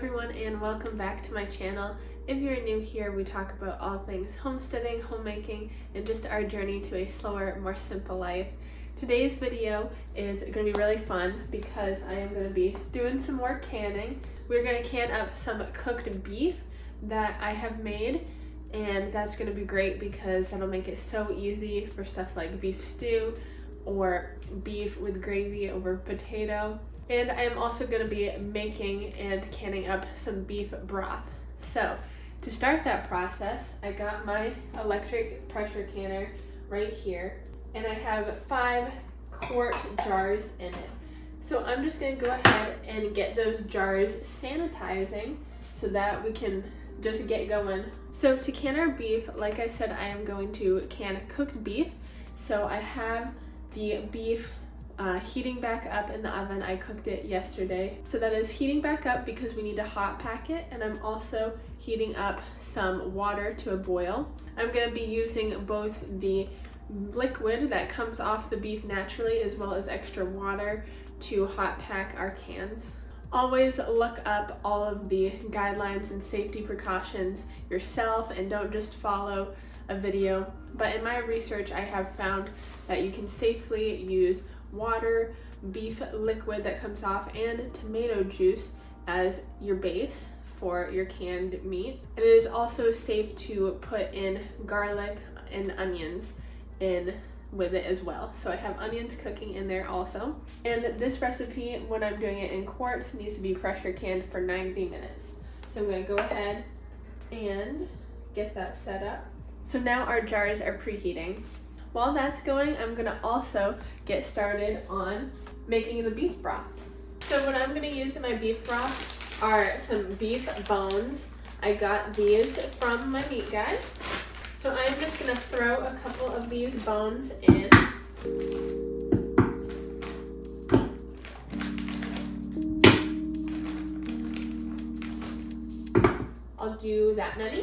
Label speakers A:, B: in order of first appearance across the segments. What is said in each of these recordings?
A: everyone, and welcome back to my channel. If you're new here, we talk about all things homesteading, homemaking, and just our journey to a slower, more simple life. Today's video is going to be really fun because I am going to be doing some more canning. We're going to can up some cooked beef that I have made, and that's going to be great because that'll make it so easy for stuff like beef stew or beef with gravy over potato. And I am also going to be making and canning up some beef broth. So to start that process, I got my electric pressure canner right here, and I have 5 quart jars in it. So I'm just going to go ahead and get those jars sanitizing so that we can just get going. So to can our beef, like I said, I am going to can cooked beef. So I have the beef heating back up in the oven. I cooked it yesterday. So that is heating back up because we need to hot pack it, and I'm also heating up some water to a boil. I'm going to be using both the liquid that comes off the beef naturally as well as extra water to hot pack our cans. Always look up all of the guidelines and safety precautions yourself and don't just follow a video. But in my research, I have found that you can safely use water, beef liquid that comes off, and tomato juice as your base for your canned meat. And it is also safe to put in garlic and onions in with it as well. So I have onions cooking in there also. And this recipe, when I'm doing it in quarts, needs to be pressure canned for 90 minutes. So I'm going to go ahead and get that set up. So now our jars are preheating. While that's going, I'm going to also get started on making the beef broth. So what I'm going to use in my beef broth are some beef bones. I got these from my meat guy. So I'm just going to throw a couple of these bones in. I'll do that many.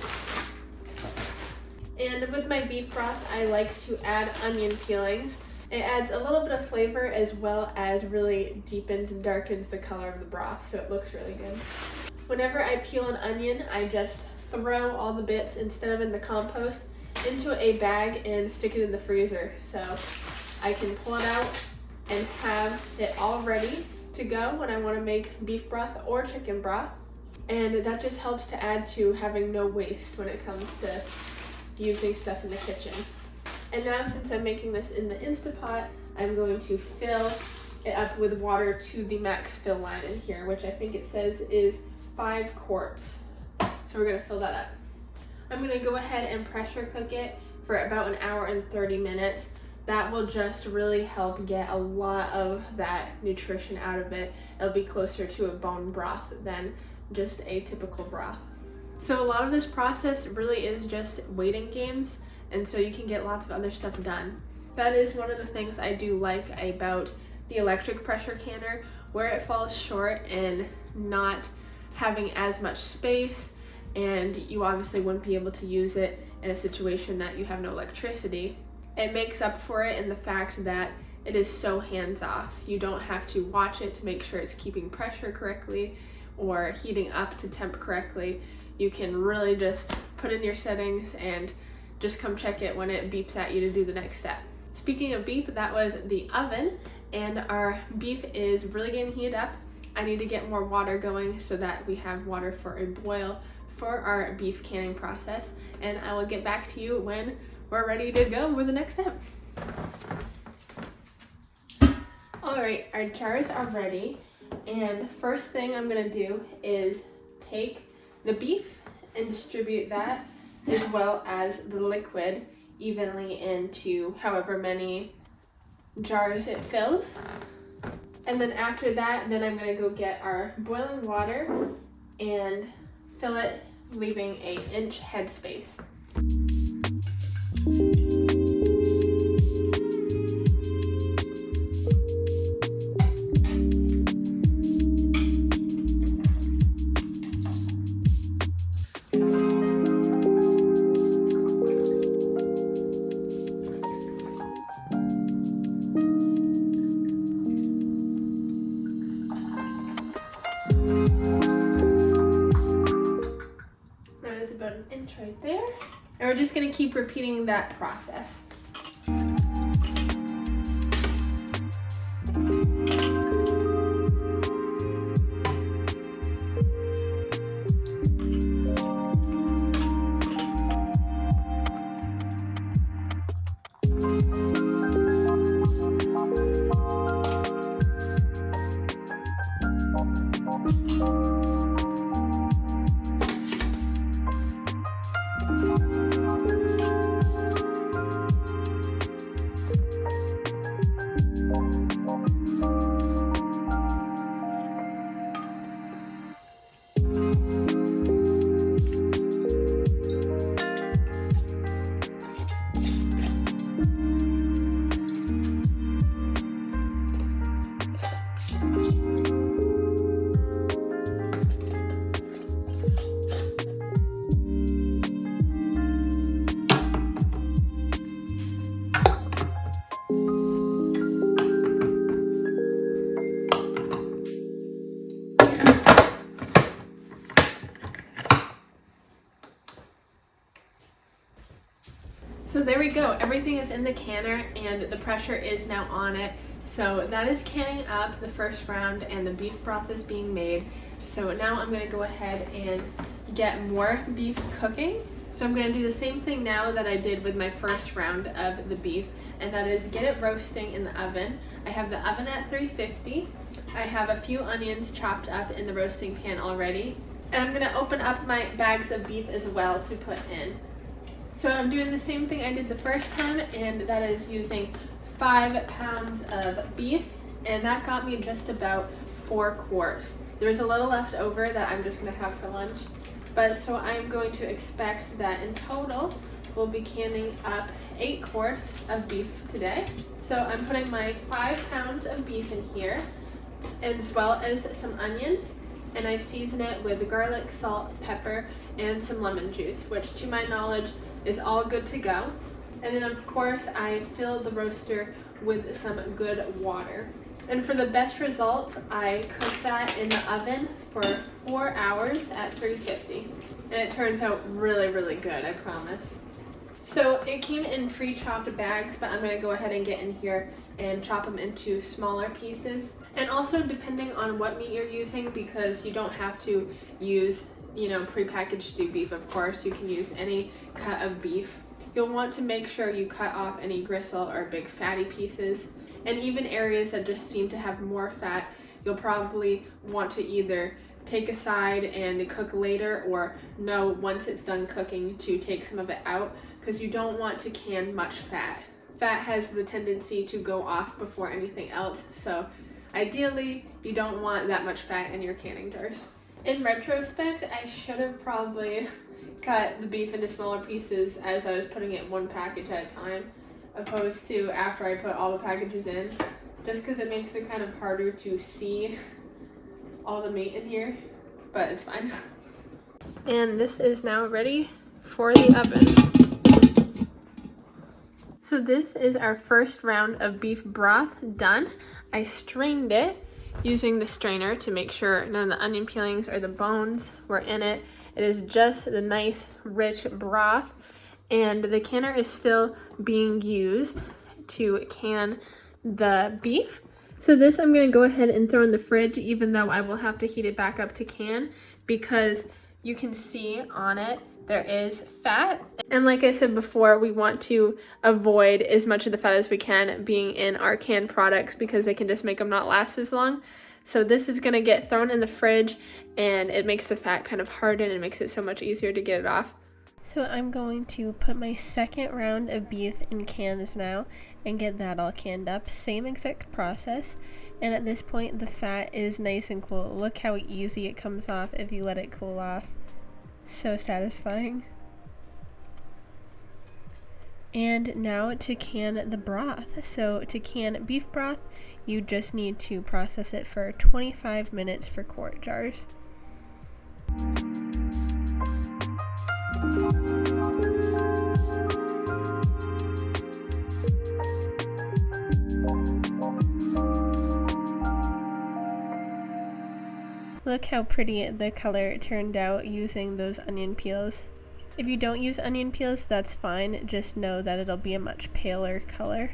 A: And with my beef broth, I like to add onion peelings. It adds a little bit of flavor as well as really deepens and darkens the color of the broth, so it looks really good. Whenever I peel an onion, I just throw all the bits, instead of in the compost, into a bag and stick it in the freezer. So I can pull it out and have it all ready to go when I want to make beef broth or chicken broth. And that just helps to add to having no waste when it comes to using stuff in the kitchen. And now, since I'm making this in the Instapot, I'm going to fill it up with water to the max fill line in here, which I think it says is 5 quarts. So we're going to fill that up. I'm going to go ahead and pressure cook it for about 1 hour and 30 minutes. That will just really help get a lot of that nutrition out of it. It'll be closer to a bone broth than just a typical broth. So a lot of this process really is just waiting games, and so you can get lots of other stuff done. That is one of the things I do like about the electric pressure canner, where it falls short in not having as much space, and you obviously wouldn't be able to use it in a situation that you have no electricity. It makes up for it in the fact that it is so hands-off. You don't have to watch it to make sure it's keeping pressure correctly or heating up to temp correctly. You can really just put in your settings and just come check it when it beeps at you to do the next step. Speaking of beef, that was the oven, and our beef is really getting heated up. I need to get more water going so that we have water for a boil for our beef canning process, and I will get back to you when we're ready to go with the next step. All right, our jars are ready, and the first thing I'm gonna do is take the beef and distribute that as well as the liquid evenly into however many jars it fills. And then after that, then I'm gonna go get our boiling water and fill it, leaving an inch headspace. And we're just gonna keep repeating that process. So there we go, everything is in the canner and the pressure is now on it. So that is canning up the first round and the beef broth is being made. So now I'm gonna go ahead and get more beef cooking. So I'm gonna do the same thing now that I did with my first round of the beef, and that is get it roasting in the oven. I have the oven at 350. I have a few onions chopped up in the roasting pan already. And I'm gonna open up my bags of beef as well to put in. So I'm doing the same thing I did the first time, and that is using 5 pounds of beef, and that got me just about 4 quarts. There's a little left over that I'm just gonna have for lunch, but so I'm going to expect that in total we'll be canning up 8 quarts of beef today. So I'm putting my 5 pounds of beef in here, as well as some onions, and I season it with garlic, salt, pepper, and some lemon juice, which to my knowledge is all good to go. And then of course I fill the roaster with some good water. And for the best results, I cook that in the oven for 4 hours at 350. And it turns out really, really good, I promise. So it came in pre-chopped bags, but I'm gonna go ahead and get in here and chop them into smaller pieces. And also depending on what meat you're using, because you don't have to use pre-packaged stewed beef, of course. You can use any cut of beef. You'll want to make sure you cut off any gristle or big fatty pieces. And even areas that just seem to have more fat, you'll probably want to either take aside and cook later, or know once it's done cooking to take some of it out, because you don't want to can much fat. Fat has the tendency to go off before anything else, so ideally you don't want that much fat in your canning jars. In retrospect, I should have probably cut the beef into smaller pieces as I was putting it in one package at a time, opposed to after I put all the packages in, just because it makes it kind of harder to see all the meat in here, but it's fine. And this is now ready for the oven. So this is our first round of beef broth done. I strained it using the strainer to make sure none of the onion peelings or the bones were in it. It is just the nice rich broth, and the canner is still being used to can the beef. So this I'm going to go ahead and throw in the fridge, even though I will have to heat it back up to can, because you can see on it there is fat. And like I said before, we want to avoid as much of the fat as we can being in our canned products, because they can just make them not last as long. So this is going to get thrown in the fridge, and it makes the fat kind of harden and makes it so much easier to get it off. So I'm going to put my second round of beef in cans now and get that all canned up. Same exact process. And at this point the fat is nice and cool. Look how easy it comes off if you let it cool off. So satisfying. And now to can the broth. So to can beef broth, you just need to process it for 25 minutes for quart jars. Look how pretty the color turned out using those onion peels. If you don't use onion peels, that's fine. Just know that it'll be a much paler color.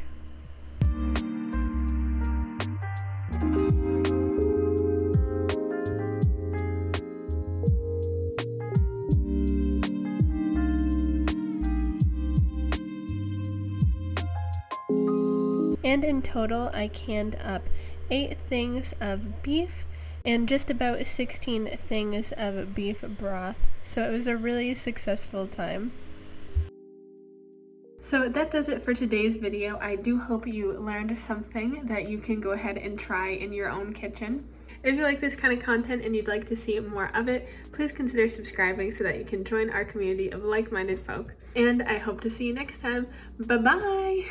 A: And in total, I canned up 8 things of beef and just about 16 things of beef broth. So it was a really successful time. So that does it for today's video. I do hope you learned something that you can go ahead and try in your own kitchen. If you like this kind of content and you'd like to see more of it, please consider subscribing so that you can join our community of like-minded folk. And I hope to see you next time. Bye-bye!